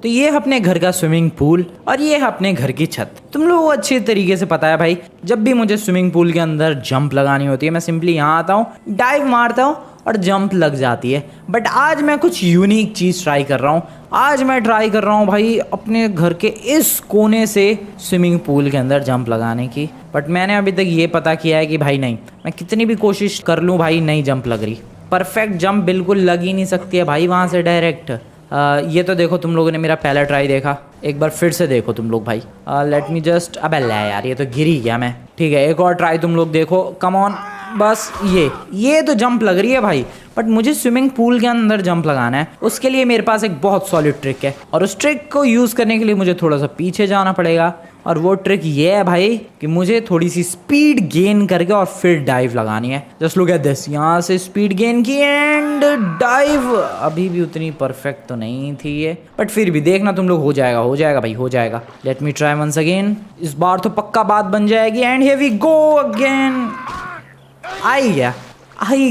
तो ये है अपने घर का स्विमिंग पूल और ये है अपने घर की छत। तुम लोगों को अच्छे तरीके से पता है भाई, जब भी मुझे स्विमिंग पूल के अंदर जंप लगानी होती है मैं सिंपली यहाँ आता हूँ, डाइव मारता हूँ और जंप लग जाती है। बट आज मैं कुछ यूनिक चीज़ ट्राई कर रहा हूँ। आज मैं ट्राई कर रहा हूँ भाई अपने घर के इस कोने से स्विमिंग पूल के अंदर जंप लगाने की। बट मैंने अभी तक ये पता किया है कि भाई नहीं, मैं कितनी भी कोशिश कर लूँ भाई नहीं जंप लग रही। परफेक्ट जंप बिल्कुल लग ही नहीं सकती है भाई वहाँ से डायरेक्ट। ये तो देखो तुम लोगों ने मेरा पहला ट्राई देखा, एक बार फिर से देखो तुम लोग भाई। लेट मी जस्ट, अबे ले यार ये तो गिर ही गया मैं। ठीक है, एक और ट्राई तुम लोग देखो, कम ऑन। बस ये तो जंप लग रही है भाई। बट मुझे स्विमिंग पूल के अंदर जंप लगाना है, उसके लिए मेरे पास एक बहुत सॉलिड ट्रिक है और उस ट्रिक को यूज़ करने के लिए मुझे थोड़ा सा पीछे जाना पड़ेगा। और वो ट्रिक ये है भाई कि मुझे थोड़ी सी स्पीड गेन करके और फिर डाइव लगानी है। जस्ट लुक एट दिस, यहाँ से स्पीड गेन की एंड डाइव। अभी भी उतनी परफेक्ट तो नहीं थी ये, बट फिर भी देखना तुम लोग, हो जाएगा भाई, हो जाएगा। Let me try once again, इस बार तो पक्का बात बन जाएगी। And here we go again. आ ही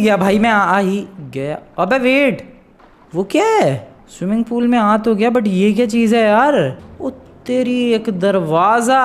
गया भाई, मैं आ ही गया। अबे वेट, वो क्या है? स्विमिंग पूल में आ तो गया, बट ये क्या चीज़ है यार? ओ तेरी, एक दरवाज़ा।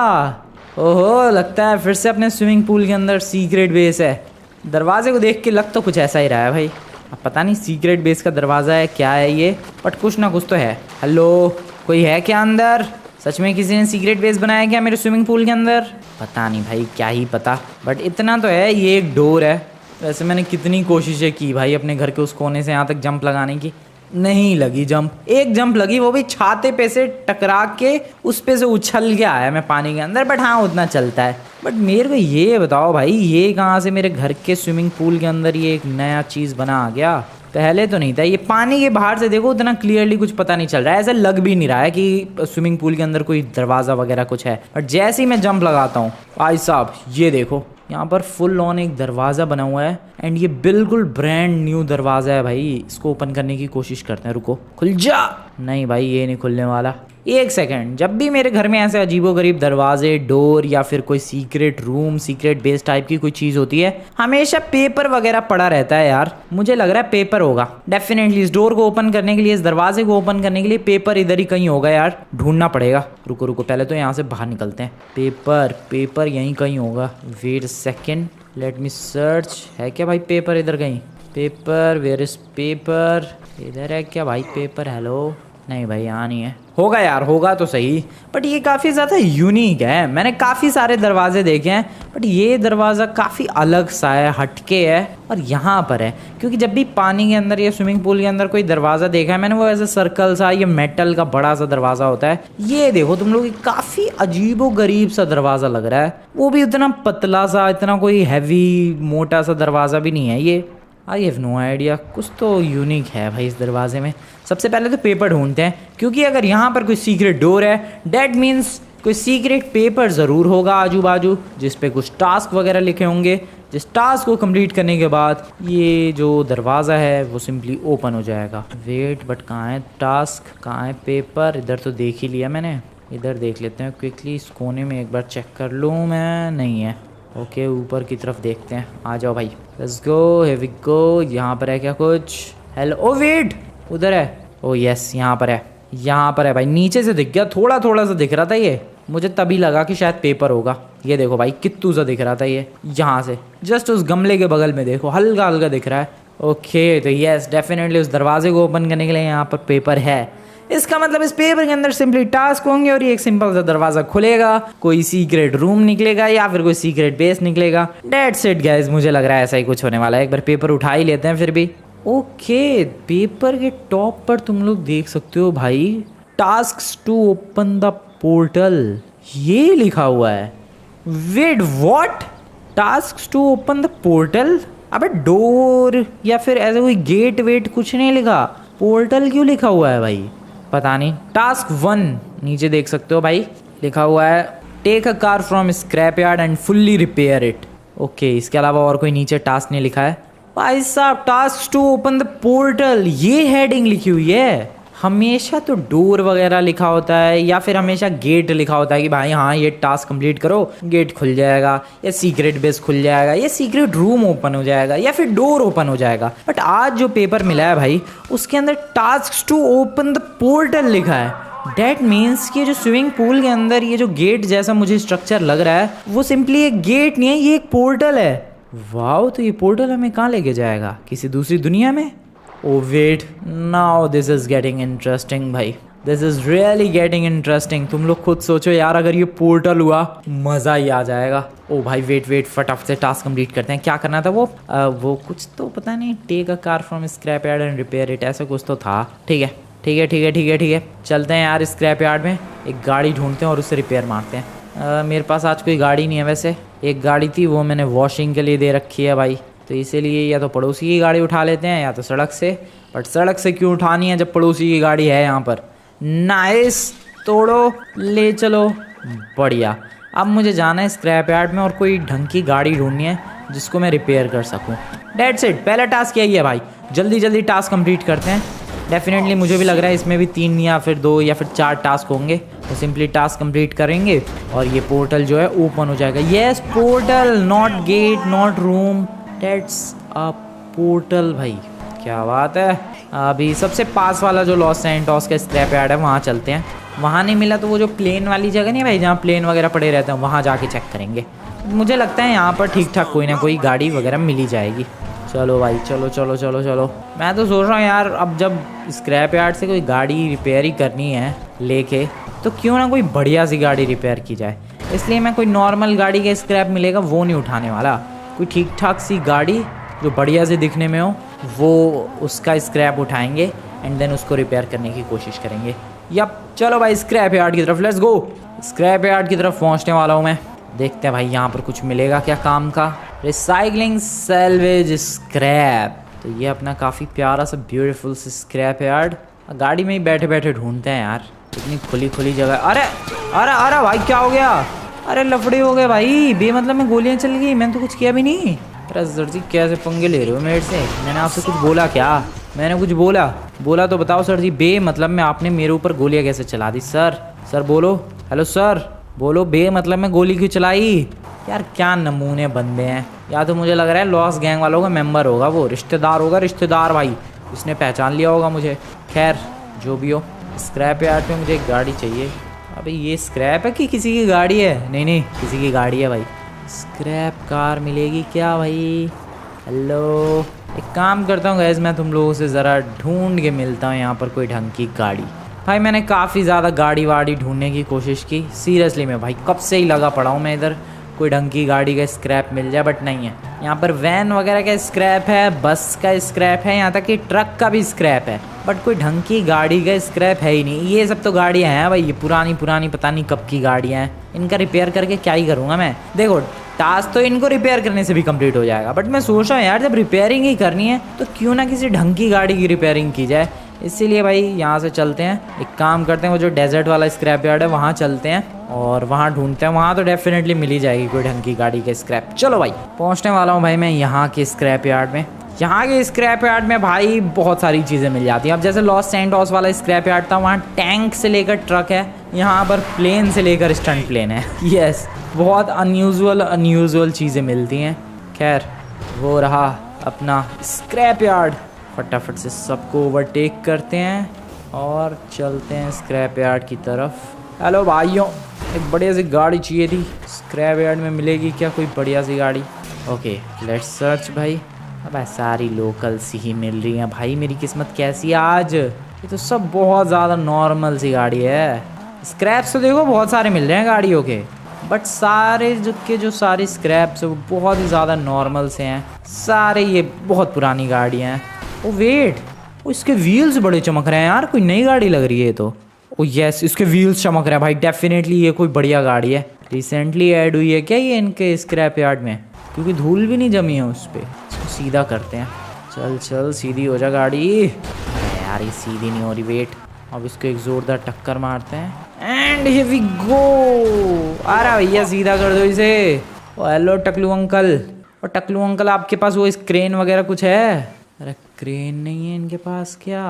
ओहो, लगता है फिर से अपने स्विमिंग पूल के अंदर सीक्रेट बेस है। दरवाजे को देख के लग तो कुछ ऐसा ही रहा है भाई। अब पता नहीं सीक्रेट बेस का दरवाज़ा है क्या है ये, बट कुछ ना कुछ तो है। हेलो, कोई है क्या अंदर? सच में किसी ने सीक्रेट बेस बनाया क्या मेरे स्विमिंग पूल के अंदर? पता नहीं भाई, क्या ही पता। बट इतना तो है, ये एक डोर है। वैसे मैंने कितनी कोशिशें की भाई अपने घर के उस कोने से यहाँ तक जंप लगाने की, नहीं लगी जंप। एक जंप लगी, वो भी छाते पे से टकरा के उस पे से उछल के आया मैं पानी के अंदर। बट हाँ, उतना चलता है। बट मेरे को ये बताओ भाई, ये कहाँ से मेरे घर के स्विमिंग पूल के अंदर ये एक नया चीज़ बना आ गया? पहले तो नहीं था। ये पानी के बाहर से देखो उतना क्लियरली कुछ पता नहीं चल रहा है, ऐसा लग भी नहीं रहा है कि स्विमिंग पूल के अंदर कोई दरवाज़ा वगैरह कुछ है। बट जैसे ही मैं जंप लगाता हूँ भाई साहब, ये देखो यहाँ पर फुल ऑन एक दरवाज़ा बना हुआ है। एंड ये बिल्कुल ब्रांड न्यू दरवाज़ा है भाई। इसको ओपन करने की कोशिश करते हैं, रुको। खुल जा। नहीं भाई, ये नहीं खुलने वाला। एक सेकंड, जब भी मेरे घर में ऐसे अजीबोगरीब दरवाजे, डोर या फिर कोई secret room, secret base type की कोई चीज़ होती है, हमेशा पेपर वगैरह पड़ा रहता है यार। मुझे लग रहा है पेपर होगा डेफिनेटली। इस डोर को ओपन करने के लिए, इस दरवाजे को ओपन करने के लिए पेपर इधर ही कहीं होगा यार, ढूंढना पड़ेगा। रुको पहले तो यहाँ से बाहर निकलते हैं। पेपर यहीं कहीं होगा। Wait second, let me search. है क्या भाई पेपर इधर कहीं? Paper, where is paper? इधर है क्या भाई पेपर? हेलो, नहीं भाई यहाँ नहीं है। होगा यार, होगा तो सही। बट ये काफ़ी ज़्यादा यूनिक है। मैंने काफ़ी सारे दरवाजे देखे हैं, बट ये दरवाज़ा काफ़ी अलग सा है, हटके है और यहाँ पर है। क्योंकि जब भी पानी के अंदर या स्विमिंग पूल के अंदर कोई दरवाज़ा देखा है मैंने, वो ऐसे सर्कल सा, ये मेटल का बड़ा सा दरवाज़ा होता है। ये देखो तुम लोग, काफ़ी अजीबो गरीब सा दरवाज़ा लग रहा है। वो भी इतना पतला सा, इतना कोई हैवी मोटा सा दरवाज़ा भी नहीं है ये। आई हैव नो आइडिया, कुछ तो यूनिक है भाई इस दरवाजे में। सबसे पहले तो पेपर ढूंढते हैं, क्योंकि अगर यहाँ पर कोई सीक्रेट डोर है, डैट मीन्स कोई सीक्रेट पेपर ज़रूर होगा आजू बाजू, जिस पे कुछ टास्क वगैरह लिखे होंगे। जिस टास्क को कंप्लीट करने के बाद ये जो दरवाज़ा है वो सिंपली ओपन हो जाएगा। वेट, बट कहाँ है टास्क, कहाँ है पेपर? इधर तो देख ही लिया मैंने, इधर देख लेते हैं क्विकली। इस कोने में एक बार चेक कर लूँ मैं, नहीं है। ओके, ऊपर की तरफ देखते हैं। आ जाओ भाई, let's go, here we go. यहाँ पर है क्या कुछ? हेलो, ओ वेट, उधर है। ओ यस, यहाँ पर है, यहाँ पर है भाई। नीचे से दिख गया, थोड़ा सा दिख रहा था ये, मुझे तभी लगा कि शायद पेपर होगा। ये देखो भाई, कित्तू सा दिख रहा था ये यहाँ से, जस्ट उस गमले के बगल में देखो, हल्का हल्का दिख रहा है। ओके, तो यस डेफिनेटली उस दरवाजे को ओपन करने के लिए यहाँ पर पेपर है। इसका मतलब इस पेपर के अंदर सिंपली टास्क होंगे और ये एक सिंपल सा दरवाजा खुलेगा, कोई सीक्रेट रूम निकलेगा या फिर कोई सीक्रेट बेस निकलेगा। दैट्स इट गाइस, मुझे लग रहा है ऐसा ही कुछ होने वाला है। एक बार पेपर उठा ही लेते हैं फिर भी। ओके, पेपर के टॉप पर तुम लोग देख सकते हो भाई, tasks to open the portal, ये लिखा हुआ है। Wait, what? Tasks to open the portal? अबे डोर या फिर ऐसा कोई गेट वेट कुछ नहीं लिखा, पोर्टल क्यों लिखा हुआ है भाई? पता नहीं। टास्क 1 नीचे देख सकते हो भाई, लिखा हुआ है take a car from scrap yard and fully repair it. Okay, इसके अलावा और कोई नीचे टास्क नहीं लिखा है भाई साहब। Task two open the portal, ये हेडिंग लिखी हुई है। हमेशा तो डोर वगैरह लिखा होता है या फिर हमेशा गेट लिखा होता है कि भाई हाँ ये टास्क कंप्लीट करो, गेट खुल जाएगा या सीक्रेट बेस खुल जाएगा या सीक्रेट रूम ओपन हो जाएगा या फिर डोर ओपन हो जाएगा। बट आज जो पेपर मिला है भाई उसके अंदर task two open the portal लिखा है। डेट मीन्स कि जो स्विमिंग पूल के अंदर ये जो गेट जैसा मुझे स्ट्रक्चर लग रहा है वो सिंपली एक गेट नहीं है, ये एक पोर्टल है। वाओ, तो ये पोर्टल हमें कहाँ लेके जाएगा, किसी दूसरी दुनिया में? Oh wait, now this is getting interesting भाई, this is really getting interesting. तुम लोग खुद सोचो यार, अगर ये पोर्टल हुआ मज़ा ही आ जाएगा। ओ भाई वेट वेट, फटाफट से टास्क कंप्लीट करते हैं। क्या करना था वो कुछ तो पता नहीं, take a car from scrap yard and repair it, ऐसा कुछ तो था। ठीक है ठीक है ठीक है ठीक है ठीक है, चलते हैं यार स्क्रैप यार्ड में, एक गाड़ी ढूंढते हैं और उससे रिपेयर मारते हैं। मेरे पास आज कोई गाड़ी नहीं है वैसे, एक गाड़ी थी वो मैंने वॉशिंग के लिए दे रखी है भाई, तो इसीलिए या तो पड़ोसी की गाड़ी उठा लेते हैं या तो सड़क से। बट सड़क से क्यों उठानी है जब पड़ोसी की गाड़ी है यहाँ पर। नाइस, तोड़ो, ले चलो, बढ़िया। अब मुझे जाना है स्क्रैप यार्ड में और कोई ढंग की गाड़ी ढूंढनी है जिसको मैं रिपेयर कर सकूं। डेट्स इट, पहला टास्क यही है भाई, जल्दी जल्दी टास्क कंप्लीट करते हैं। डेफिनेटली मुझे भी लग रहा है इसमें भी 3 या फिर 2 या फिर 4 टास्क होंगे, तो सिंपली टास्क कंप्लीट करेंगे और ये पोर्टल जो है ओपन हो जाएगा। Yes, portal, not get not room, dates a portal भाई, क्या बात है। अभी सबसे पास वाला जो लॉस सैंटोस का स्क्रैप यार्ड है वहाँ चलते हैं। वहाँ नहीं मिला तो वो जो प्लेन वाली जगह नहीं भाई, जहाँ प्लेन वगैरह पड़े रहते हैं, वहाँ जाके चेक करेंगे। मुझे लगता है यहाँ पर ठीक ठाक कोई ना कोई गाड़ी वगैरह मिल ही जाएगी। चलो भाई, चलो चलो चलो चलो। मैं तो सोच रहा हूँ यार, अब जब स्क्रैप यार्ड से कोई गाड़ी रिपेयर ही करनी है लेके, तो क्यों ना कोई बढ़िया सी गाड़ी रिपेयर की जाए। इसलिए मैं कोई नॉर्मल गाड़ी का स्क्रैप मिलेगा वो नहीं उठाने वाला, कोई ठीक ठाक सी गाड़ी जो बढ़िया से दिखने में हो वो उसका स्क्रैप उठाएंगे एंड देन उसको रिपेयर करने की कोशिश करेंगे। यप, चलो भाई स्क्रैप यार्ड की तरफ, लेट्स गो। स्क्रैप यार्ड की तरफ पहुंचने वाला हूँ मैं, देखते हैं भाई यहाँ पर कुछ मिलेगा क्या काम का। रिसाइकलिंग सैल्वेज स्क्रैप, तो ये अपना काफ़ी प्यारा सा ब्यूटीफुल सा स्क्रैप यार्ड। गाड़ी में ही बैठे बैठे ढूंढते हैं यार, इतनी खुली खुली जगह। अरे अरे अरे भाई क्या हो गया, अरे लफड़े हो गए भाई, बेमतलब में गोलियां चल गई, मैंने तो कुछ किया भी नहीं। अरे सर जी कैसे पंगे ले रहे हो मेरे से, मैंने आपसे कुछ बोला क्या? मैंने कुछ बोला तो बताओ सर जी, बेमतलब में आपने मेरे ऊपर गोलियां कैसे चला दी? सर बोलो, हेलो सर बोलो, बेमतलब में गोली क्यों चलाई? यार क्या नमूने बंदे हैं, या तो मुझे लग रहा है लॉस गैंग वालों का मेंबर होगा, वो रिश्तेदार होगा, रिश्तेदार भाई, इसने पहचान लिया होगा मुझे। खैर जो भी हो, स्क्रैप यार्ड में मुझे एक गाड़ी चाहिए। अबे ये स्क्रैप है कि किसी की गाड़ी है? नहीं किसी की गाड़ी है भाई। स्क्रैप कार मिलेगी क्या भाई? हेलो, एक काम करता हूँ गैस, मैं तुम लोगों से ज़रा ढूंढ के मिलता हूँ यहाँ पर कोई ढंग की गाड़ी। भाई मैंने काफ़ी ज़्यादा गाड़ी वाड़ी ढूंढने की कोशिश की, सीरियसली में भाई कब से ही लगा पड़ा हूँ मैं इधर, कोई ढंग की गाड़ी का स्क्रैप मिल जाए, बट नहीं है। यहाँ पर वैन वगैरह का स्क्रैप है, बस का स्क्रैप है, यहाँ तक कि ट्रक का भी स्क्रैप है, बट कोई ढंग की गाड़ी का स्क्रैप है ही नहीं। ये सब तो गाड़ियाँ हैं भाई, ये पुरानी पता नहीं कब की गाड़ियाँ हैं, इनका रिपेयर करके क्या ही करूँगा मैं। देखो टास्क तो इनको रिपेयर करने से भी कंप्लीट हो जाएगा, बट मैं सोच रहा हूँ यार जब रिपेयरिंग ही करनी है तो क्यों ना किसी ढंग की गाड़ी की रिपेयरिंग की जाए। इसीलिए भाई यहाँ से चलते हैं, एक काम करते हैं, वो जो डेजर्ट वाला स्क्रैप यार्ड है वहाँ चलते हैं और वहाँ ढूंढते हैं, वहाँ तो डेफिनेटली मिल ही जाएगी कोई ढंग की गाड़ी का स्क्रैप। चलो भाई पहुँचने वाला हूँ भाई मैं यहाँ के स्क्रैप यार्ड में। यहाँ के स्क्रैप यार्ड में भाई बहुत सारी चीज़ें मिल जाती हैं। अब जैसे लॉस सैंटोस वाला स्क्रैप यार्ड था, वहाँ टैंक से लेकर ट्रक है, यहाँ पर प्लेन से लेकर स्टंट प्लेन है। यस, बहुत अनयूजुअल चीज़ें मिलती हैं। खैर वो रहा अपना स्क्रैप यार्ड, फटाफट से सबको ओवरटेक करते हैं और चलते हैं स्क्रैप यार्ड की तरफ। हेलो भाइयों, एक बढ़िया सी गाड़ी चाहिए थी, स्क्रैप यार्ड में मिलेगी क्या कोई बढ़िया सी गाड़ी? ओके लेट्स सर्च भाई। अब सारी लोकल सी ही मिल रही हैं भाई, मेरी किस्मत कैसी है आज, ये तो सब बहुत ज़्यादा नॉर्मल सी गाड़ी है। स्क्रैप्स तो देखो बहुत सारे मिल रहे हैं गाड़ियों के, बट सारे जो सारे स्क्रैप्स है वो बहुत ही ज़्यादा नॉर्मल से हैं सारे, ये बहुत पुरानी गाड़ियाँ हैं। ओ वेट, ओ इसके व्हील्स बड़े चमक रहे हैं यार, कोई नई गाड़ी लग रही है तो। ओ यस, इसके व्हील्स चमक रहे हैं भाई, डेफिनेटली ये कोई बढ़िया गाड़ी है। रिसेंटली ऐड हुई है क्या ये इनके स्क्रैप यार्ड में, क्योंकि धूल भी नहीं जमी है उस पर। इसको सीधा करते हैं, चल सीधी हो जा गाड़ी। अरे यार ये सीधी नहीं हो रही, वेट, अब इसको एक ज़ोरदार टक्कर मारते हैं एंड हियर वी गो। अरे भैया सीधा कर दो इसे। ओ हेलो टकलू अंकल, और टकलू अंकल आपके पास वो क्रेन वगैरह कुछ है? अरे क्रेन नहीं है इनके पास क्या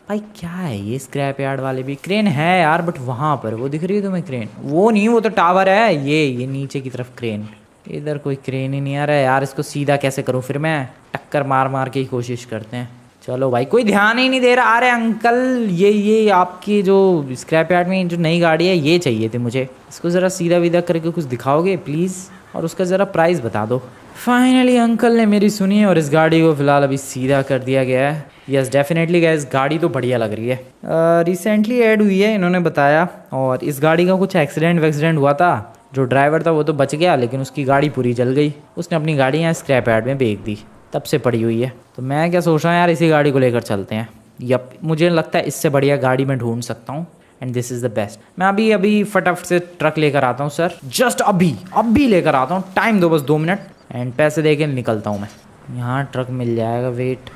भाई? क्या है ये स्क्रैप यार्ड वाले भी? क्रेन है यार, बट वहाँ पर वो दिख रही है तुम्हें क्रेन? वो नहीं, वो तो टावर है, ये नीचे की तरफ क्रेन। इधर कोई क्रेन ही नहीं आ रहा है यार, इसको सीधा कैसे करूँ फिर मैं? टक्कर मार के ही कोशिश करते हैं। चलो भाई, कोई ध्यान ही नहीं दे रहा। अरे अंकल, ये आपकी जो स्क्रैप यार्ड में जो नई गाड़ी है ये चाहिए थी मुझे। इसको ज़रा सीधा वीधा करके कुछ दिखाओगे प्लीज़, और उसका ज़रा प्राइस बता दो। फाइनली अंकल ने मेरी सुनी और इस गाड़ी को फ़िलहाल अभी सीधा कर दिया गया है। यस डेफिनेटली गाइस, गाड़ी तो बढ़िया लग रही है। रिसेंटली ऐड हुई है इन्होंने बताया, और इस गाड़ी का कुछ एक्सीडेंट हुआ था। जो ड्राइवर था वो तो बच गया, लेकिन उसकी गाड़ी पूरी जल गई। उसने अपनी गाड़ी यहाँ स्क्रैप यार्ड में बेच दी, तब से पड़ी हुई है। तो मैं क्या सोच रहा हूँ यार, इसी गाड़ी को लेकर चलते हैं। यप, मुझे लगता है इससे बढ़िया गाड़ी मैं ढूंढ सकता हूँ, and this is the best. मैं अभी फटाफट से ट्रक लेकर आता हूँ सर, जस्ट अभी लेकर आता हूँ। टाइम दो बस 2 मिनट, एंड पैसे दे के निकलता हूँ मैं। यहाँ ट्रक मिल जाएगा, वेट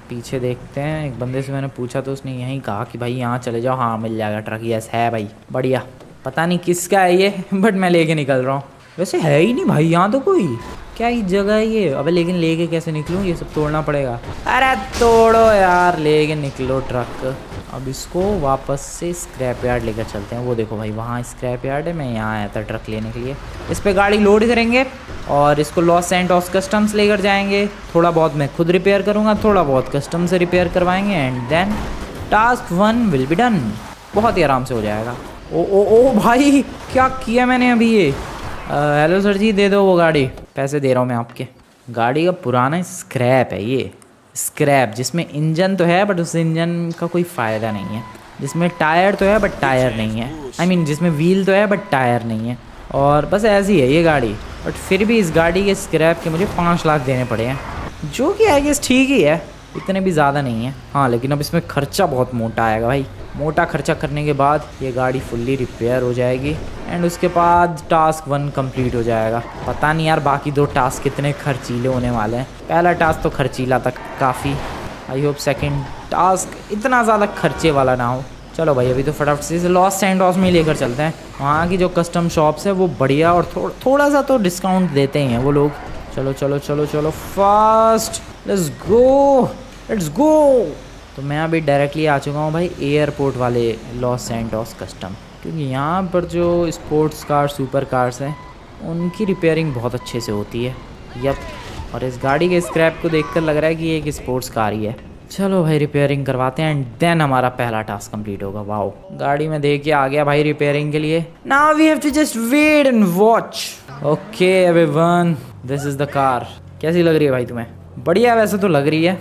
पीछे देखते हैं। एक बंदे से मैंने पूछा तो उसने यहीं कहा कि भाई यहाँ चले जाओ, हाँ मिल जाएगा ट्रक। यस है भाई, बढ़िया। पता नहीं किसका है ये बट मैं लेके निकल रहा हूँ। वैसे है ही नहीं भाई यहाँ तो कोई, क्या ही जगह है ये। अबे लेकिन लेके कैसे निकलूँ, ये सब तोड़ना पड़ेगा। अरे तोड़ो यार, लेके निकलो ट्रक। अब इसको वापस से स्क्रैप यार्ड लेकर चलते हैं। वो देखो भाई, वहाँ स्क्रैप यार्ड है। मैं यहाँ आया था ट्रक लेने के लिए। इस पे गाड़ी लोड करेंगे और इसको लॉस सैंटोस कस्टम्स लेकर जाएंगे। थोड़ा बहुत मैं खुद रिपेयर करूँगा, थोड़ा बहुत कस्टम से रिपेयर करवाएंगे, and then task 1 will be done. बहुत ही आराम से हो जाएगा। ओ भाई, क्या किया मैंने अभी ये। हेलो सर जी, दे दो वो गाड़ी, पैसे दे रहा हूँ मैं आपके। गाड़ी का पुराना स्क्रैप है ये, स्क्रैप जिसमें इंजन तो है बट उस इंजन का कोई फ़ायदा नहीं है। जिसमें टायर तो है बट टायर नहीं है। I mean, जिसमें व्हील तो है बट टायर नहीं है। और बस ऐसी है ये गाड़ी। बट फिर भी इस गाड़ी के स्क्रैप के मुझे 5 लाख देने पड़े हैं, जो कि आई गेस ठीक ही है, इतने भी ज़्यादा नहीं है। हाँ लेकिन अब इसमें खर्चा बहुत मोटा आएगा भाई। मोटा खर्चा करने के बाद ये गाड़ी फुल्ली रिपेयर हो जाएगी, एंड उसके बाद टास्क 1 कंप्लीट हो जाएगा। पता नहीं यार बाकी 2 टास्क कितने खर्चीले होने वाले हैं। पहला टास्क तो खर्चीला था काफ़ी। आई होप सेकंड टास्क इतना ज़्यादा खर्चे वाला ना हो। चलो भाई, अभी तो फटाफट से लॉस सैंटोस में लेकर चलते हैं। वहाँ की जो कस्टम शॉप्स है वो बढ़िया और थोड़ा सा तो डिस्काउंट देते ही हैं वो लोग। चलो चलो चलो चलो फास्ट, लेट्स गो। तो मैं अभी डायरेक्टली आ चुका हूँ भाई एयरपोर्ट वाले लॉस सैंटोस कस्टम, क्योंकि यहाँ पर जो स्पोर्ट्स कार सुपर कार्स हैं उनकी रिपेयरिंग बहुत अच्छे से होती है। यप, और इस गाड़ी के स्क्रैप को देखकर लग रहा है कि ये एक स्पोर्ट्स कार ही है। चलो भाई रिपेयरिंग करवाते हैं, एंड देन हमारा पहला टास्क कंप्लीट होगा। वाओ, गाड़ी में दे के आ गया भाई रिपेयरिंग के लिए। Now we have to just wait and watch. Okay everyone, this is the car. कैसी लग रही है भाई तुम्हें? बढ़िया वैसे तो लग रही है,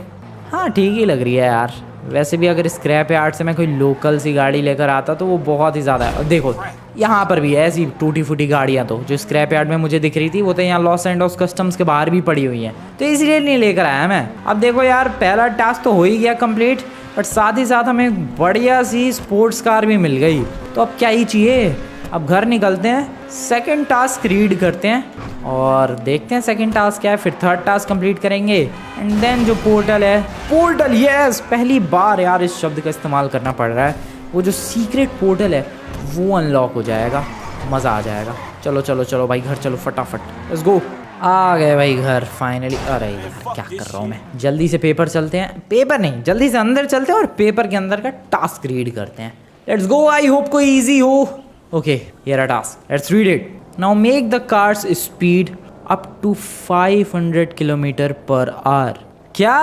हाँ ठीक ही लग रही है यार। वैसे भी अगर स्क्रैप यार्ड से मैं कोई लोकल सी गाड़ी लेकर आता तो वो बहुत ही ज़्यादा है। और देखो यहाँ पर भी है ऐसी टूटी फूटी गाड़ियाँ, तो जो स्क्रैप यार्ड में मुझे दिख रही थी वो तो यहाँ लॉस सैंटोस कस्टम्स के बाहर भी पड़ी हुई हैं, तो इसलिए नहीं लेकर आया मैं। अब देखो यार, पहला टास्क तो हो ही गया कंप्लीट, बट साथ ही साथ हमें बढ़िया सी स्पोर्ट्स कार भी मिल गई। तो अब क्या ही चाहिए, अब घर निकलते हैं, सेकंड टास्क रीड करते हैं और देखते हैं सेकंड टास्क क्या है। फिर थर्ड टास्क कंप्लीट करेंगे, एंड देन जो पोर्टल है, पोर्टल यस, पहली बार यार इस शब्द का इस्तेमाल करना पड़ रहा है। वो जो सीक्रेट पोर्टल है वो अनलॉक हो जाएगा, मज़ा आ जाएगा। चलो चलो चलो भाई घर चलो फटाफट, लेट्स गो। आ गए भाई घर फाइनली। अरे यार क्या कर रहा हूँ मैं, जल्दी से पेपर चलते हैं, पेपर नहीं जल्दी से अंदर चलते हैं और पेपर के अंदर का टास्क रीड करते हैं। लेट्स गो, आई होप कोई ईजी हो। Okay, here a task. Let's read it. Now make the car's speed up to 500 km/h. क्या?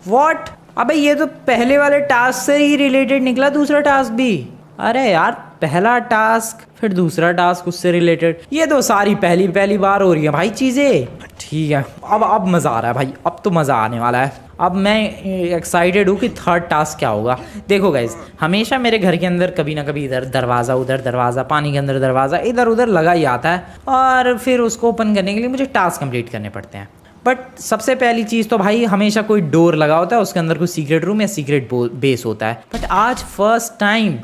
What? अबे ये तो पहले वाले टास्क से ही रिलेटेड निकला, दूसरा टास्क भी। अरे यार पहला टास्क फिर दूसरा टास्क उससे रिलेटेड, ये तो सारी पहली बार हो रही है भाई चीज़ें। ठीक है, अब मज़ा आ रहा है भाई, अब तो मज़ा आने वाला है। अब मैं एक्साइटेड हूँ कि थर्ड टास्क क्या होगा। देखो गाइज, हमेशा मेरे घर के अंदर कभी ना कभी इधर दरवाज़ा उधर दरवाज़ा, पानी के अंदर दरवाज़ा, इधर उधर लगा ही आता है, और फिर उसको ओपन करने के लिए मुझे टास्क कंप्लीट करने पड़ते हैं। बट सबसे पहली चीज़ तो भाई हमेशा कोई डोर लगा होता है, उसके अंदर कोई सीक्रेट रूम या सीक्रेट बेस होता है। बट आज फर्स्ट टाइम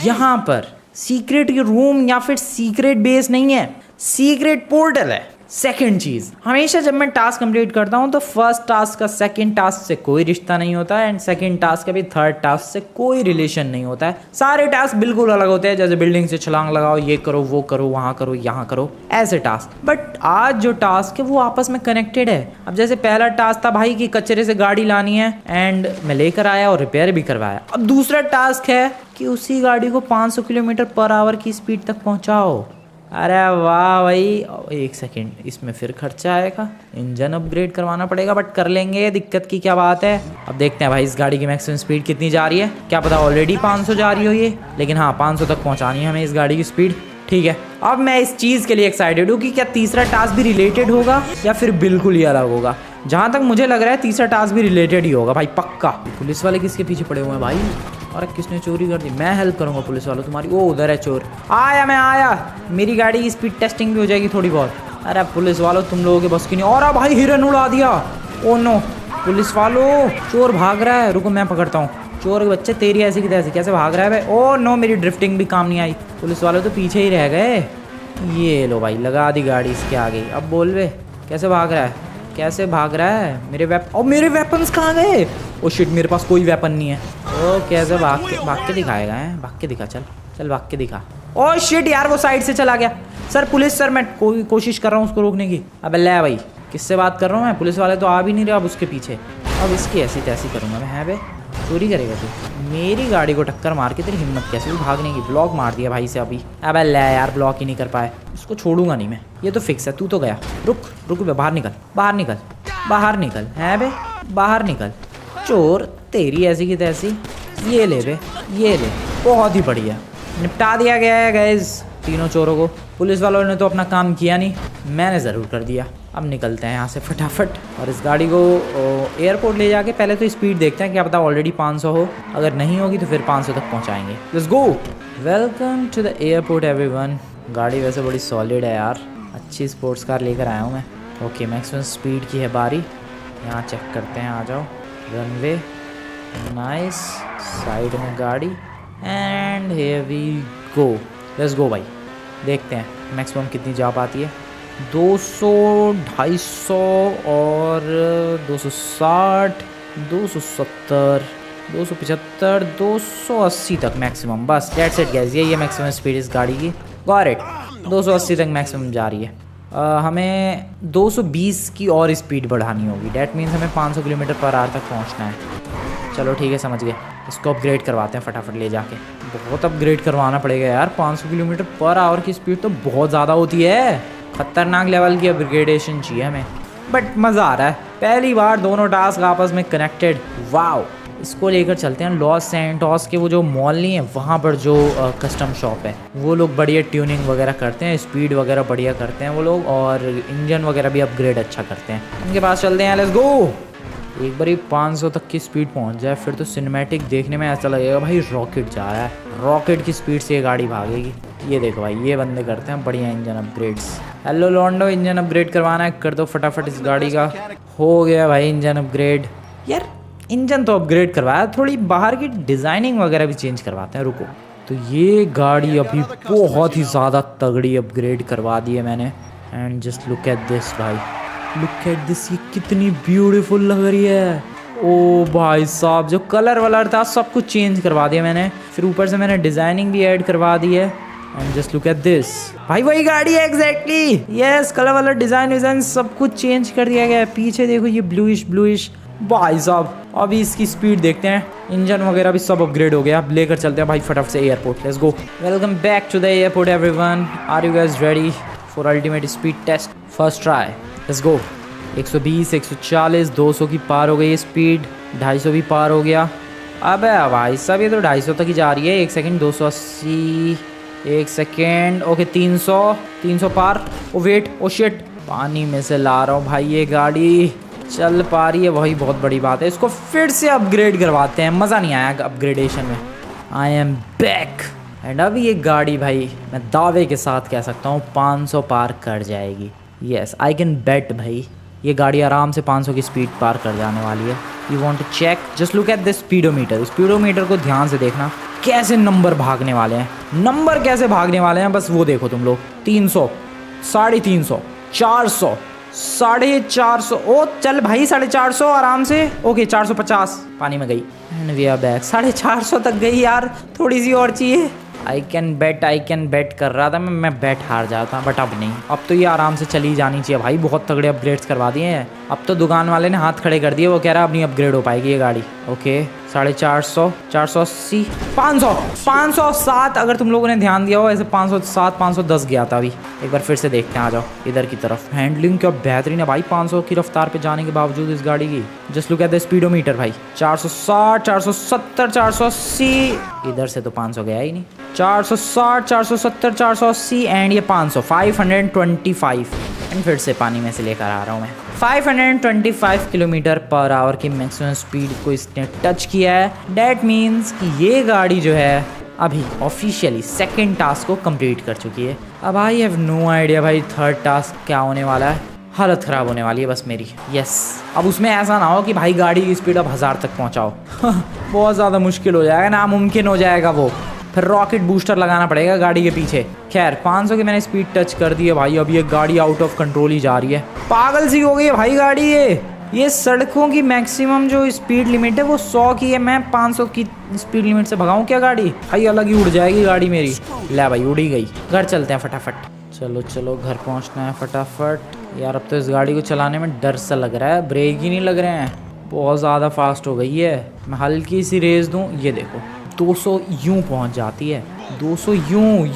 यहाँ पर सीक्रेट रूम या फिर सीक्रेट बेस नहीं है, सीक्रेट पोर्टल है। सेकंड चीज़, हमेशा जब मैं टास्क कंप्लीट करता हूँ तो फर्स्ट टास्क का सेकंड टास्क से कोई रिश्ता नहीं होता है, एंड सेकंड टास्क का भी थर्ड टास्क से कोई रिलेशन नहीं होता है। सारे टास्क बिल्कुल अलग होते हैं, जैसे बिल्डिंग से छलांग लगाओ, ये करो वो करो, वहाँ करो यहाँ करो, ऐसे टास्क। बट आज जो टास्क है वो आपस में कनेक्टेड है। अब जैसे पहला टास्क था भाई कि कचरे से गाड़ी लानी है, एंड मैं लेकर आया और रिपेयर भी करवाया। अब दूसरा टास्क है कि उसी गाड़ी को 500 km/h की स्पीड तक पहुँचाओ। अरे वाह भाई। एक सेकंड, इसमें फिर खर्चा आएगा, इंजन अपग्रेड करवाना पड़ेगा, बट कर लेंगे, दिक्कत की क्या बात है। अब देखते हैं भाई इस गाड़ी की मैक्सिमम स्पीड कितनी जा रही है। क्या पता ऑलरेडी 500 जा रही हो ये, लेकिन हाँ 500 तक पहुंचानी है हमें इस गाड़ी की स्पीड। ठीक है, अब मैं इस चीज़ के लिए एक्साइटेड हूँ कि क्या तीसरा टास्क भी रिलेटेड होगा या फिर बिल्कुल ही अलग होगा। जहाँ तक मुझे लग रहा है तीसरा टास्क भी रिलेटेड ही होगा भाई, पक्का। पुलिस वाले किसके पीछे पड़े हुए हैं भाई? अरे किसने चोरी कर दी? मैं हेल्प करूंगा पुलिस वालों तुम्हारी। वो उधर है चोर। आया, मैं आया। मेरी गाड़ी की स्पीड टेस्टिंग भी हो जाएगी थोड़ी बहुत। अरे पुलिस वालों तुम लोगों के बस की नहीं। और भाई हिरन उड़ा दिया। ओ नो पुलिस वालों, चोर भाग रहा है। रुको मैं पकड़ता हूँ। चोर के बच्चे तेरी ऐसी की तैसी कैसे भाग रहा है भाई? ओ नो मेरी ड्रिफ्टिंग भी काम नहीं आई। पुलिस वालों तो पीछे ही रह गए। ये लो भाई, लगा दी गाड़ी इसके आगे। अब बोल वे कैसे भाग रहा है, कैसे भाग रहा है? मेरे वेपन्स कहाँ गए? ओ शिट, मेरे पास कोई वेपन नहीं है। ओ कैसे भाग के दिखाएगा है? भाग के दिखा, चल भाग के दिखा। ओ शिट यार, वो साइड से चला गया। सर पुलिस सर, मैं कोशिश कर रहा हूँ उसको रोकने की। अब ले भाई, किससे बात कर रहा हूँ मैं? पुलिस वाले तो आ भी नहीं रहे अब उसके पीछे। अब इसकी ऐसी तैसी करूँगा मैं। है बे, चोरी करेगा तू? मेरी गाड़ी को टक्कर मार के तेरी हिम्मत कैसे हुई भागने की? ब्लॉक मार दिया भाई से अभी। अब ले यार, ब्लॉक ही नहीं कर पाए। उसको छोड़ूंगा नहीं मैं, ये तो फिक्स है। तू तो गया। रुक बे, बाहर निकल, बाहर निकल, बाहर निकल। है बे, बाहर निकल। चोर तेरी ऐसी की तैसी। ये ले बे, ये ले। बहुत ही बढ़िया, निपटा दिया गया है गाइस तीनों चोरों को। पुलिस वालों ने तो अपना काम किया नहीं, मैंने ज़रूर कर दिया। अब निकलते हैं यहाँ से फटाफट और इस गाड़ी को एयरपोर्ट ले जाके पहले तो स्पीड देखते हैं, क्या पता ऑलरेडी 500 हो। अगर नहीं होगी तो फिर 500 तक पहुँचाएंगे। Let's go. Welcome to the airport everyone. गाड़ी वैसे बड़ी सॉलिड है यार, अच्छी स्पोर्ट्स कार लेकर आया हूँ मैं। ओके, मैक्सिमम स्पीड की है बारी। यहाँ चेक करते हैं, आ जाओ। Runway, nice. साइड में गाड़ी and here we go. Let's go भाई, देखते हैं मैक्सिमम कितनी जा पाती है। 200, 250 और 260, 270, 275, 280 तक मैक्सिमम। बस डेट्स इट गाइस, ये मैक्सिमम स्पीड इस गाड़ी की। गॉट इट, 280 तक मैक्सिमम जा रही है। हमें 220 की और स्पीड बढ़ानी होगी। डैट मीन्स हमें 500 किलोमीटर पर आवर तक पहुंचना है। चलो ठीक है, समझ गए। इसको अपग्रेड करवाते हैं फटाफट ले जाके। बहुत अपग्रेड करवाना पड़ेगा यार, 500 किलोमीटर पर आवर की स्पीड तो बहुत ज़्यादा होती है। खतरनाक लेवल की अपग्रेडेशन चाहिए हमें, बट मज़ा आ रहा है। पहली बार दोनों टास्क आपस में कनेक्टेड। वाओ, इसको लेकर चलते हैं लॉस सैंटोस के वो जो मॉल नहीं है वहाँ पर, जो कस्टम शॉप है। वो लोग बढ़िया ट्यूनिंग वगैरह करते हैं, स्पीड वगैरह बढ़िया करते हैं वो लोग, और इंजन वगैरह भी अपग्रेड अच्छा करते हैं। उनके पास चलते हैं, लेट्स गो। एक बार 500 तक की स्पीड पहुंच जाए फिर तो सिनेमैटिक देखने में ऐसा लगेगा भाई रॉकेट जा रहा है। रॉकेट की स्पीड से ये गाड़ी भागेगी। ये देखो भाई, ये बंदे करते हैं बढ़िया इंजन अपग्रेड्स। हेलो लॉन्डो, इंजन अपग्रेड करवाना है, कर दो फटाफट इस गाड़ी का। हो गया भाई इंजन अपग्रेड। यार इंजन तो अपग्रेड करवाया, थोड़ी बाहर की डिज़ाइनिंग वगैरह भी चेंज करवाते हैं। रुको, तो ये गाड़ी अभी बहुत ही ज़्यादा तगड़ी अपग्रेड करवा दी है मैंने। And just look at this भाई, लुक एट दिस, ये कितनी ब्यूटीफुल लग रही है। ओ भाई साहब, जो कलर वलर था सब कुछ चेंज करवा दिया मैंने, फिर ऊपर से मैंने डिज़ाइनिंग भी ऐड करवा दी है। And just look at this भाई, वही गाड़ी है एग्जैक्टली। यस, कलर वलर डिज़ाइन सब कुछ चेंज कर दिया गया है। पीछे देखो ये ब्लूइश भाई साहब। अभी इसकी स्पीड देखते हैं, इंजन वगैरह भी सब अपग्रेड हो गया। अब लेकर चलते हैं भाई फटाफट से airport. Let's go. Welcome back to the airport everyone. Are you guys ready for ultimate speed test? First try, let's go. 120, 140, 200 की पार हो गई स्पीड, 250 भी पार हो गया। अबे भाई सब, ये तो 250 तक ही जा रही है। 1 सेकेंड, 280, 1 सेकेंड, ओके 300 पार। ओ वेट, ओ शिट, पानी में से ला रहा हूँ भाई, ये गाड़ी चल पा रही है, वही बहुत बड़ी बात है। इसको फिर से अपग्रेड करवाते हैं, मज़ा नहीं आया अपग्रेडेशन में। I am back. एंड अब ये गाड़ी भाई मैं दावे के साथ कह सकता हूँ 500 पार कर जाएगी। यस, आई कैन बेट भाई, ये गाड़ी आराम से 500 की स्पीड पार कर जाने वाली है। You want to check? Just look at this speedometer. Speedometer को ध्यान से देखना, कैसे नंबर भागने वाले हैं, नंबर कैसे भागने वाले हैं, बस वो देखो तुम लोग। 300, 350, 400, 450। ओ चल भाई 450 आराम से। ओके 450 पानी में गई। And we are back. 450 तक गई यार, थोड़ी सी और चाहिए। आई कैन बेट कर रहा था मैं बेट हार जाता, बट अब नहीं। अब तो ये आराम से चली जानी चाहिए भाई, बहुत तगड़े अपग्रेड्स करवा दिए हैं। अब तो दुकान वाले ने हाथ खड़े कर दिए, वो कह रहा है अब नहीं अपग्रेड हो पाएगी ये गाड़ी। ओके 450, 480, 500, 507। अगर तुम लोगों ने ध्यान दिया हो ऐसे 507, 510 गया था अभी। एक बार फिर से देखते हैं, आ जाओ इधर की तरफ। हैंडलिंग क्या बेहतरीन है भाई 500 की रफ्तार पे जाने के बावजूद इस गाड़ी की। Just look at the speedometer भाई, 460, 470, 480। इधर से तो 500 गया ही नहीं। 460, 470, 480 एंड ये 500, 525। एंड फिर से पानी में से लेकर आ रहा हूँ मैं। 525 किलोमीटर पर आवर की मैक्सिमम स्पीड को इसने टच किया है। डैट मीन्स कि ये गाड़ी जो है अभी ऑफिशियली सेकंड टास्क को कंप्लीट कर चुकी है। अब आई हैव नो आइडिया भाई थर्ड टास्क क्या होने वाला है। हालत ख़राब होने वाली है बस मेरी। यस, अब उसमें ऐसा ना हो कि भाई गाड़ी की स्पीड अब 1000 तक पहुँचाओ। बहुत ज़्यादा मुश्किल हो जाएगा, नामुमकिन हो जाएगा वो। फिर रॉकेट बूस्टर लगाना पड़ेगा गाड़ी के पीछे। खैर 500 की मैंने स्पीड टच कर दी है भाई। अब ये गाड़ी आउट ऑफ कंट्रोल ही जा रही है। पागल सी हो गई है भाई गाड़ी ये सड़कों की मैक्सिमम जो स्पीड लिमिट है वो 100 की है। मैं 500 की स्पीड लिमिट से भगाऊं क्या गाड़ी? भाई अलग ही उड़ जाएगी गाड़ी मेरी। ले भाई उड़ ही गई। घर चलते हैं फटाफट। चलो चलो घर पहुंचना है फटाफट। यार अब तो इस गाड़ी को चलाने में डर सा लग रहा है, ब्रेक ही नहीं लग रहे हैं। बहुत ज़्यादा फास्ट हो गई है। मैं हल्की सी रेस दूँ, ये देखो 200 यूं पहुंच जाती है। 200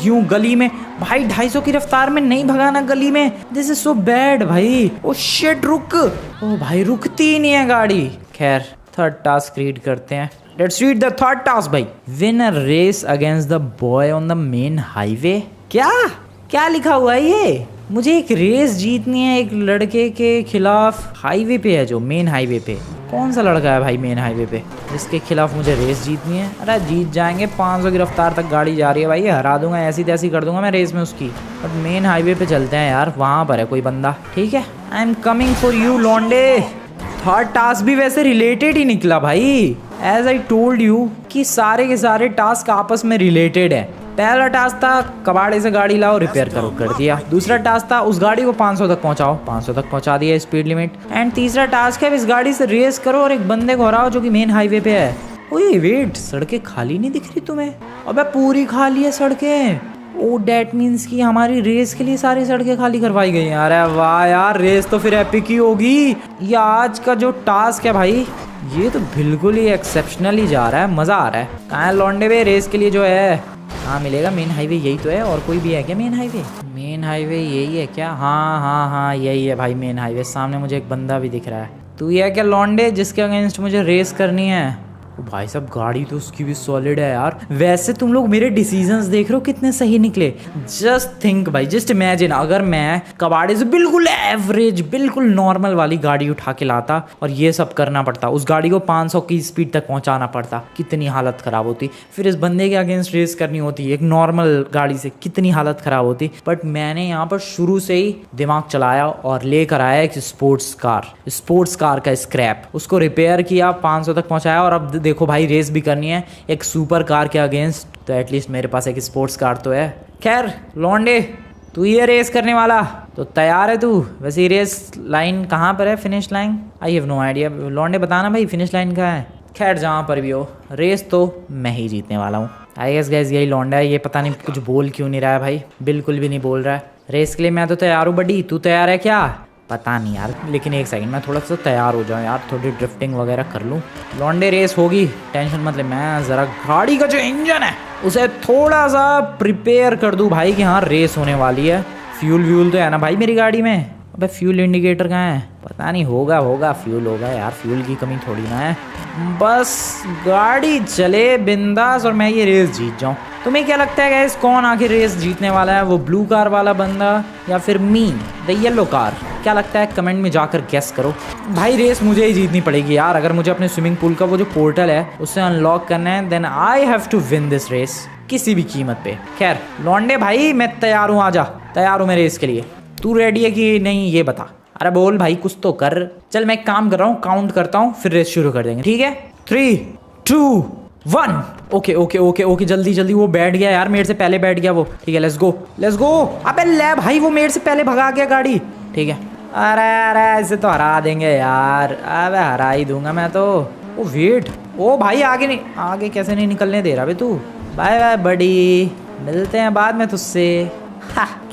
यूं गली में भाई 250 की रफ्तार में नहीं भगाना गली में। दिस इज सो बैड भाई। ओ शिट रुक। ओ भाई रुकती ही नहीं है गाड़ी। खैर थर्ड टास्क रीड करते हैं। Let's read the third task भाई। Win a race against the boy on the main highway. क्या लिखा हुआ है ये? मुझे एक रेस जीतनी है एक लड़के के खिलाफ। हाईवे पे है जो, मेन हाईवे पे। कौन सा लड़का है भाई मेन हाईवे पे जिसके खिलाफ मुझे रेस जीतनी है? अरे जीत जाएंगे, 500 की रफ्तार तक गाड़ी जा रही है भाई, हरा दूंगा, ऐसी तैसी कर दूंगा मैं रेस में उसकी। बट मेन हाईवे पे चलते हैं यार, वहाँ पर है कोई बंदा। ठीक है, I am coming for you लॉन्डे। थर्ड टास्क भी वैसे रिलेटेड ही निकला भाई। एज आई टोल्ड यू कि सारे के सारे टास्क आपस में रिलेटेड है। पहला टास्क था कबाड़े से गाड़ी लाओ रिपेयर करो, कर दिया। दूसरा टास्क था उस गाड़ी को 500 तक पहुंचाओ, 500 तक पहुंचा दिया स्पीड लिमिट। एंड तीसरा टास्क है इस गाड़ी से रेस करो और एक बंदे को हराओ जो कि मेन हाईवे पे है। ओए वेट, सड़कें खाली नहीं दिख रही तुम्हें? अबे पूरी खाली है सड़कें। ओ डैट मीन्स कि हमारी रेस के लिए सारी सड़कें खाली करवाई गई हैं। अरे वाह यार, रेस तो फिर एपिक ही होगी। ये आज का जो टास्क है भाई ये तो बिल्कुल ही एक्सेप्शनल ही जा रहा है, मजा आ रहा है। कहाँ है लौंडे वे रेस के लिए जो है? हाँ मिलेगा, मेन हाईवे यही तो है। और कोई भी है क्या मेन हाईवे? मेन हाईवे यही है क्या? हाँ यही है भाई मेन हाईवे। सामने मुझे एक बंदा भी दिख रहा है। तू ये है क्या लॉन्डे जिसके अगेंस्ट मुझे रेस करनी है? भाई साहब गाड़ी तो उसकी भी सॉलिड है यार। वैसे तुम लोग मेरे डिसीजंस देख रहे हो कितने सही निकले। जस्ट थिंक भाई, जस्ट इमेजिन अगर मैं कबाड़े से बिल्कुल एवरेज बिल्कुल नॉर्मल वाली गाड़ी उठा के लाता और ये सब करना पड़ता, उस गाड़ी को 500 की स्पीड तक पहुंचाना पड़ता, कितनी हालत खराब होती। फिर इस बंदे के अगेंस्ट रेस करनी होती एक नॉर्मल गाड़ी से, कितनी हालत खराब होती। बट मैंने यहाँ पर शुरू से ही दिमाग चलाया और लेकर आया एक स्पोर्ट्स कार का स्क्रैप, उसको रिपेयर किया, 500 तक पहुंचाया। और अब देखो भाई रेस भी करनी है एक सुपर कार के अगेंस्ट, तो एटलीस्ट मेरे पास एक स्पोर्ट्स कार तो है। खैर लॉन्डे, तू ये रेस करने वाला तो तैयार है तू? वैसे ये रेस लाइन कहाँ पर है, finish line? I have no idea. लॉन्डे बताना भाई फिनिश लाइन कहाँ है। खैर जहाँ पर भी हो, रेस तो मैं ही जीतने वाला हूँ। आई गेस गाइस यही लॉन्डा है। ये पता नहीं कुछ बोल क्यों नहीं रहा है भाई, बिल्कुल भी नहीं बोल रहा है। रेस के लिए मैं तो तैयार हूँ बडी, तू तैयार है क्या? पता नहीं यार, लेकिन एक सेकंड मैं थोड़ा सा तैयार हो जाऊँ यार, थोड़ी ड्रिफ्टिंग वगैरह कर लूँ। लॉन्डे रेस होगी, टेंशन मत ले। मैं ज़रा गाड़ी का जो इंजन है उसे थोड़ा सा प्रिपेयर कर दूँ भाई कि हाँ रेस होने वाली है। फ्यूल तो है ना भाई मेरी गाड़ी में? अबे फ्यूल इंडिकेटर कहाँ है? पता नहीं, होगा फ्यूल होगा यार, फ्यूल की कमी थोड़ी ना है। बस गाड़ी चले बिंदास और मैं ये रेस जीत जाऊँ। तुम्हें क्या लगता है गाइस कौन आखिर रेस जीतने वाला है? वो ब्लू कार वाला बंदा या फिर मी द येलो कार? क्या लगता है कमेंट में जाकर गेस करो। भाई रेस मुझे ही जीतनी पड़ेगी यार, अगर मुझे अपने स्विमिंग पूल का वो जो पोर्टल है उसे अनलॉक करना है, then I have to win this race किसी भी कीमत पे। खैर लॉन्डे भाई मैं तैयार हूँ, आजा। तैयार हूँ मैं रेस के लिए। तू रेडी है कि नहीं ये बता। अरे बोल भाई कुछ तो कर। चल मैं एक काम कर रहा हूँ, काउंट करता हूँ फिर रेस शुरू कर देंगे, ठीक है? 3, 2, 1। ओके जल्दी। वो बैठ गया यार, मेरे से पहले बैठ गया वो। ठीक है लेट्स गो। अबे ले भाई, वो मेरे से पहले भगा गया गाड़ी। ठीक है, अरे ऐसे तो हरा देंगे यार। अबे हरा ही दूंगा मैं तो। ओ वेट, ओ भाई आगे कैसे नहीं निकलने दे रहा बे तू? बाय बाय बडी, मिलते हैं बाद में तुझसे।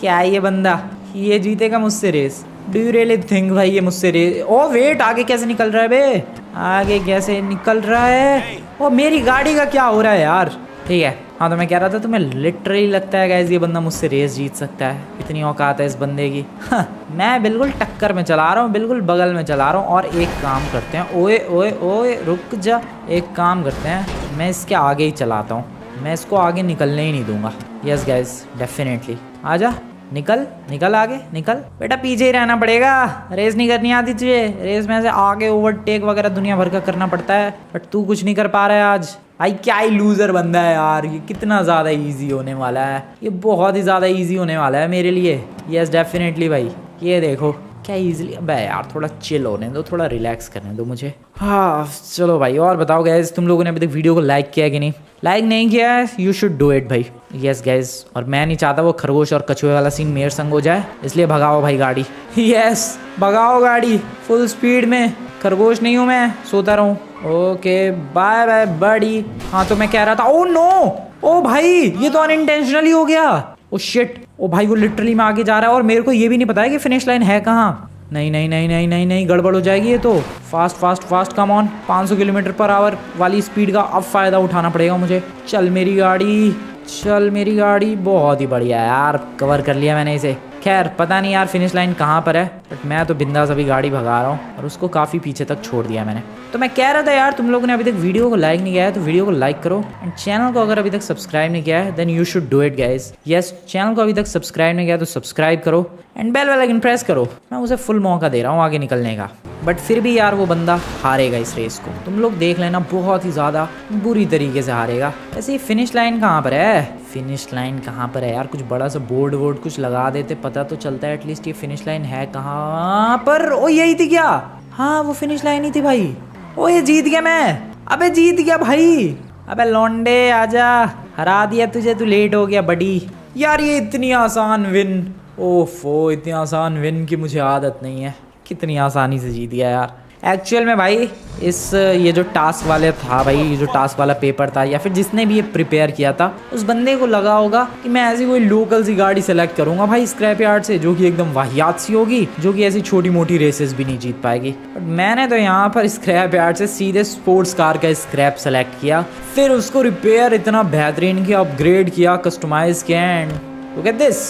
क्या ये बंदा, ये जीतेगा मुझसे race? Do you really think भाई ये मुझसे रेस? ओ वेट, आगे कैसे निकल रहा है बे? आगे कैसे निकल रहा है? वो मेरी गाड़ी का क्या हो रहा है यार? ठीक है, हाँ तो मैं कह रहा था तुम्हें लिटरली लगता है गाइस ये बंदा मुझसे रेस जीत सकता है? इतनी औकात है इस बंदे की। हाँ, मैं बिल्कुल टक्कर में चला रहा हूँ, बिल्कुल बगल में चला रहा हूँ। और एक काम करते हैं, ओए ओए ओए रुक जा, एक काम करते हैं, मैं इसके आगे ही चलाता हूँ, मैं इसको आगे निकलने ही नहीं दूंगा। यस गाइस डेफिनेटली, आजा निकल निकल आगे निकल। बेटा पीछे ही रहना पड़ेगा, रेस नहीं करनी आती तुझे? रेस में से आगे ओवरटेक वगैरह दुनिया भर का करना पड़ता है, बट तू कुछ नहीं कर पा रहा है आज। भाई क्या ही लूजर बंदा है यार, ये कितना ज़्यादा इजी होने वाला है, ये बहुत ही ज़्यादा इजी होने वाला है मेरे लिए। यस डेफिनेटली भाई, ये देखो क्या इजीली। अबे यार थोड़ा चिल होने दो, थोड़ा रिलैक्स करने दो मुझे। हाँ चलो भाई, और बताओ गैस तुम लोगों ने अभी तक वीडियो को लाइक किया है कि नहीं? लाइक नहीं किया है, यू शुड डू इट भाई। यस गैस, और मैं नहीं चाहता वो खरगोश और कछुए वाला सीन मेरे संग हो जाए, इसलिए भगाओ भाई गाड़ी। यस भगाओ गाड़ी फुल स्पीड में। खरगोश नहीं हूँ मैं, सोता रहूँ। ओके बाय बाय बड़ी। हाँ तो मैं कह रहा था, ओ नो, ओ भाई ये तो अनइंटेंशनली हो गया। ओ शिट, ओ भाई वो लिटरली में आगे जा रहा है और मेरे को ये भी नहीं पता है कि फिनिश लाइन है कहाँ। नहीं नहीं नहीं नहीं नहीं नहीं, गड़बड़ हो जाएगी ये तो। Fast fast fast come on, 500 kilometre per hour वाली स्पीड का अब फायदा उठाना पड़ेगा मुझे। चल मेरी गाड़ी, चल मेरी गाड़ी। बहुत ही बढ़िया यार, कवर कर लिया मैंने इसे। खैर पता नहीं यार फिनिश लाइन कहाँ पर है, बट मैं तो बिंदास अभी गाड़ी भगा रहा हूँ और उसको काफ़ी पीछे तक छोड़ दिया मैंने। तो मैं कह रहा था यार तुम लोगों ने अभी तक वीडियो को लाइक नहीं किया है तो वीडियो को लाइक करो, एंड चैनल को अगर अभी तक सब्सक्राइब नहीं किया है then you should do it guys. Yes, channel को अभी तक सब्सक्राइब नहीं किया तो सब्सक्राइब करो एंड बेल आइकन प्रेस करो। मैं उसे फुल मौका दे रहा हूँ आगे निकलने का, बट फिर भी यार वो बंदा हारेगा इस रेस को। तुम लोग देख लेना, बहुत ही ज़्यादा बुरी तरीके से हारेगा। वैसे ये फिनिश लाइन कहाँ पर है? फिनिश लाइन कहाँ पर है यार? कुछ बड़ा सा बोर्ड वोर्ड कुछ लगा देते, पता तो चलता है एटलीस्ट ये फिनिश लाइन है कहाँ पर। ओ यही थी क्या? हाँ वो फिनिश लाइन ही थी भाई। ओ ये जीत गया मैं, अबे जीत गया भाई। अबे लौंडे आजा, हरा दिया तुझे, तू लेट हो गया बड़ी। यार ये इतनी आसान विन, ओफो इतनी आसान विन की मुझे आदत नहीं है। कितनी आसानी से जीत गया यार। एक्चुअल में भाई ये जो टास्क वाले था भाई, ये जो टास्क वाला पेपर था या फिर जिसने भी ये प्रिपेयर किया था, उस बंदे को लगा होगा कि मैं ऐसी कोई लोकल सी गाड़ी सेलेक्ट करूंगा भाई स्क्रैप यार्ड से, जो कि एकदम वाहियात सी होगी, जो कि ऐसी छोटी मोटी रेसेस भी नहीं जीत पाएगी। बट मैंने तो यहाँ पर स्क्रैप यार्ड से सीधे स्पोर्ट्स कार का स्क्रैप सेलेक्ट किया, फिर उसको रिपेयर इतना बेहतरीन किया, अपग्रेड किया, कस्टमाइज किया, एंड लुक एट दिस।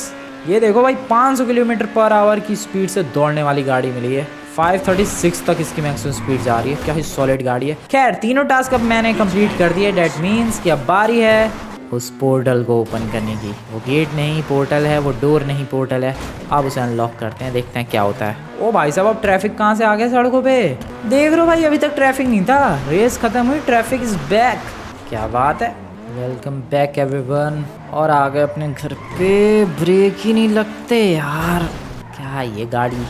ये देखो भाई 500 किलोमीटर पर आवर की स्पीड से दौड़ने वाली गाड़ी मिली है। 536 तक इसकी मैक्सिमम स्पीड जा रही है। क्या ही सॉलिड गाड़ी है। खैर तीनों टास्क अब मैंने कंप्लीट कर दिए। डेट मीन्स कि अब बारी है उस पोर्टल को ओपन करने की। वो गेट नहीं पोर्टल है, वो डोर नहीं पोर्टल है। अब उसे अनलॉक करते हैं, देखते हैं क्या होता है। ओ भाई साहब अब ट्रैफिक कहाँ से आ गया सड़कों पे? देख लो भाई अभी तक ट्रैफिक नहीं था, रेस खत्म हुई, ट्रैफिक इज बैक। क्या बात है, वेलकम बैक एवरीवन। और आ गए अपने घर पे। ब्रेक ही नहीं लगते यार, क्या ये गाड़ी,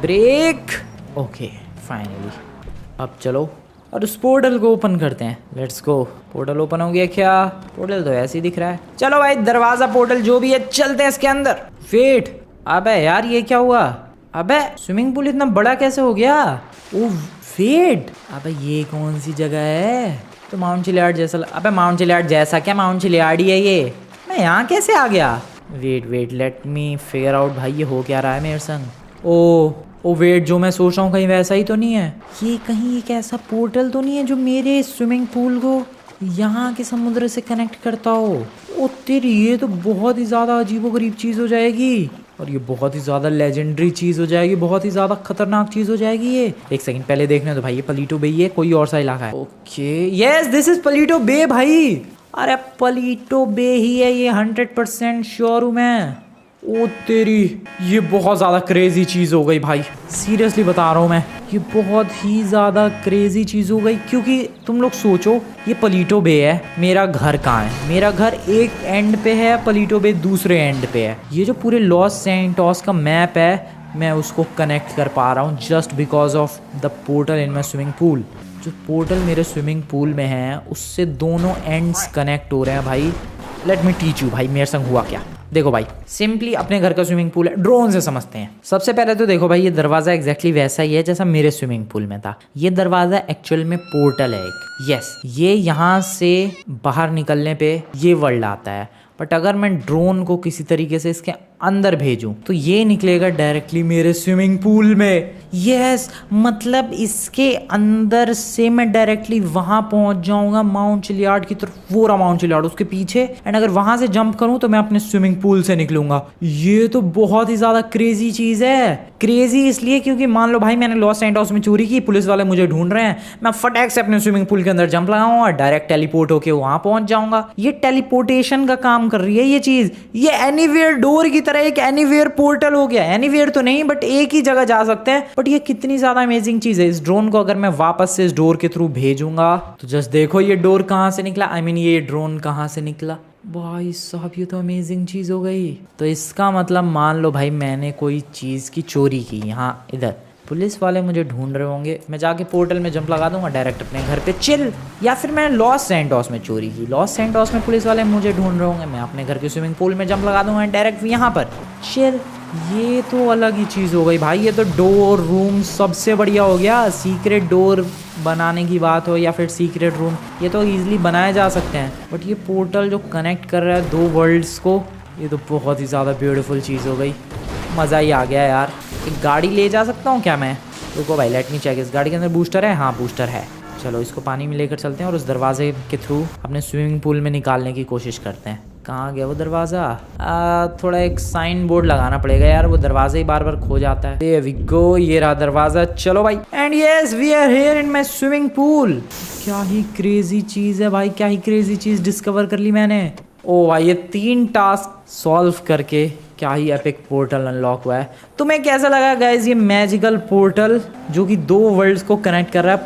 ब्रेक। ओके फाइनली, अब चलो और उस पोर्टल को ओपन करते हैं। Let's go. पोर्टल ओपन हो गया क्या? पोर्टल तो ऐसे ही दिख रहा है। चलो भाई दरवाजा पोर्टल जो भी है चलते हैं इसके अंदर। वेट, अबे यार ये क्या हुआ? अबे स्विमिंग पूल इतना बड़ा कैसे हो गया? ओ वेट, अबे ये कौन सी जगह है? तो माउंट चिलियार्ड जैसा। अबे माउंट चिलियार्ड जैसा क्या, माउंट चिलियार्ड ही है ये। मैं यहाँ कैसे आ गया? Wait let me figure out भाई ये हो क्या रहा है मेरे संग। ओ वेट, जो मैं सोच रहा हूँ कहीं वैसा ही तो नहीं है ये? कहीं एक ऐसा पोर्टल तो नहीं है जो मेरे स्विमिंग पूल को यहाँ के समुद्र से कनेक्ट करता हो? ओ तेरी, ये तो बहुत ही ज़्यादा अजीबोगरीब चीज़ हो जाएगी, और ये बहुत ही ज़्यादा लेजेंडरी चीज़ हो जाएगी, बहुत ही ज़्यादा खतरनाक चीज़ हो जाएगी ये। एक सेकंड पहले देखने तो भाई, ये पलीटो बे है, कोई और सा इलाका है? Okay yes this is Paleto Bay भाई। अरे पलीटो बे ही है ये, 100% श्योर हूँ मैं। ओ तेरी, ये बहुत ज़्यादा क्रेजी चीज़ हो गई भाई, सीरियसली बता रहा हूँ मैं, ये बहुत ही ज़्यादा क्रेजी चीज़ हो गई। क्योंकि तुम लोग सोचो, ये पलीटो बे है, मेरा घर कहाँ है? मेरा घर एक एंड पे है, पलीटो बे दूसरे एंड पे है। ये जो पूरे लॉस सैंटोस का मैप है, मैं उसको कनेक्ट कर पा रहा हूँ just because of the portal in my swimming pool. जो पोर्टल मेरे स्विमिंग पूल में है उससे दोनों एंड्स कनेक्ट हो रहे हैं भाई। लेट मी टीच यू भाई मेरे संग हुआ क्या। देखो भाई, सिंपली अपने घर का स्विमिंग पूल है, ड्रोन से समझते हैं। सबसे पहले तो देखो भाई, ये दरवाजा एग्जैक्टली वैसा ही है जैसा मेरे स्विमिंग पूल में था। ये दरवाजा एक्चुअल में पोर्टल है एक। यस, ये यहाँ से बाहर निकलने पे ये वर्ल्ड आता है। बट अगर मैं ड्रोन को किसी तरीके से इसके अंदर भेजूं तो ये निकलेगा डायरेक्टली मेरे स्विमिंग पूल में। यस, मतलब इसके अंदर से मैं डायरेक्टली वहां पहुंच जाऊंगा माउंट चिलियार्ड की तरफ, वो रहा माउंट चिलियार्ड उसके पीछे। एंड अगर वहां से जंप करूं तो मैं अपने स्विमिंग पूल से निकलूंगा। ये तो बहुत ही ज्यादा क्रेजी चीज है। क्रेजी इसलिए क्योंकि मान लो भाई मैंने लॉस सैंटोस में चोरी की, पुलिस वाले मुझे ढूंढ रहे हैं, मैं फटाक से अपने स्विमिंग पूल के अंदर जंप लगाऊंगा, डायरेक्ट टेलीपोर्ट होके वहां पहुंच जाऊंगा। ये टेलीपोर्टेशन का काम कर रही है ये चीज। ये एनीवेयर डोर की तरह एक एनीवेयर पोर्टल हो गया। एनीवेयर तो नहीं बट एक ही जगह जा सकते हैं। बट ये कितनी ज्यादा अमेजिंग चीज है। इस ड्रोन को अगर मैं वापस से इस डोर के थ्रू भेजूंगा तो जस्ट देखो ये डोर कहां से निकला, आई मीन ये ड्रोन कहां से निकला। भाई साहब ये तो अमेजिंग चीज हो गई। तो इसका मतलब मान लो भाई मैंने कोई चीज की चोरी की, यहाँ इधर पुलिस वाले मुझे ढूंढ रहे होंगे, मैं जाके पोर्टल में जंप लगा दूंगा डायरेक्ट अपने घर पे चिल। या फिर मैंने लॉस सैंटोस में चोरी की, लॉस सैंटोस में पुलिस वाले मुझे ढूंढ रहे होंगे, मैं अपने घर के स्विमिंग पूल में जंप लगा दूंगा डायरेक्ट यहाँ पर चिल। ये तो अलग ही चीज़ हो गई भाई। ये तो डोर रूम सबसे बढ़िया हो गया। सीक्रेट डोर बनाने की बात हो या फिर सीक्रेट रूम, ये तो इजीली बनाए जा सकते हैं। बट ये पोर्टल जो कनेक्ट कर रहा है दो वर्ल्ड्स को, ये तो बहुत ही ज़्यादा ब्यूटीफुल चीज़ हो गई। मज़ा ही आ गया यार। एक गाड़ी ले जा सकता हूँ क्या मैं? रुको भाई, लेट मी चेक। इस गाड़ी के अंदर बूस्टर है? हाँ बूस्टर है। चलो इसको पानी में लेकर चलते हैं और उस दरवाजे के थ्रू अपने स्विमिंग पूल में निकालने की कोशिश करते हैं। कहाँ गया वो दरवाज़ा? थोड़ा एक साइन बोर्ड लगाना पड़ेगा यार, वो दरवाजा ही बार बार खो जाता है। There we go, ये रहा दरवाज़ा। चलो भाई, and yes we are here in my swimming pool. क्या ही क्रेजी चीज़ है भाई, क्या ही क्रेजी चीज़ डिस्कवर कर ली मैंने। ओ भाई, ये 3 टास्क सॉल्व करके क्या ही एपिक पोर्टल अनलॉक हुआ है। तुम्हें कैसा लगा गाइज ये मैजिकल पोर्टल जो कि 2 वर्ल्ड्स को कनेक्ट कर रहा है?